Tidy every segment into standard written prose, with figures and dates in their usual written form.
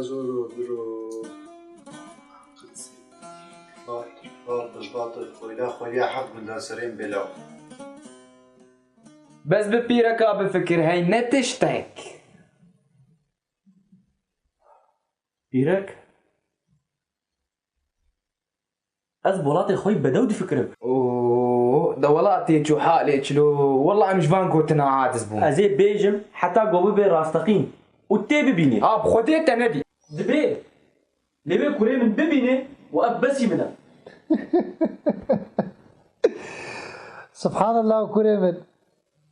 زورو درو باطل خويا حق من سرين بلاو بس ببيرك بفكر هاي نتشتك بيرك از بولاتي خوي بدود فكرك اوه دولاتي جو حالي تشلو والله مش فانكو تناعات زبون ازي بيجم حتى قوي بي راستقين وتي ببيني بخديت ندي دبي لبي كوري من ببيني وابسي منها سبحان الله كوريمن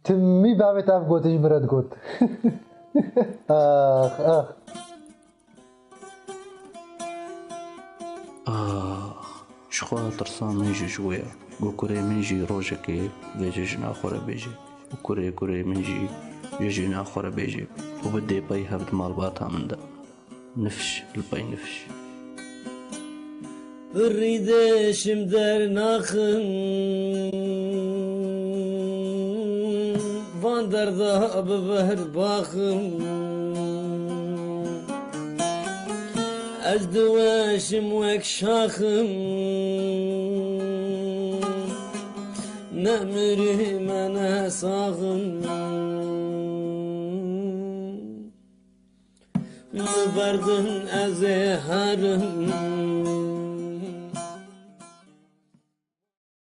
تمي بابت اف قوتش مرد قوت شخوة ترسام منجي شوية وكوري منجي روجكي بيجي جنا خورا بيجي وكوري منجي يجي ناخورا بيجي وبدي باي هبد مال باتا من دا نفش الباي نفش بريدشم در ناخن وان در ذا ببهر باخم أجدواشم وك شاخم نمري من ساخم لبردن أزهرم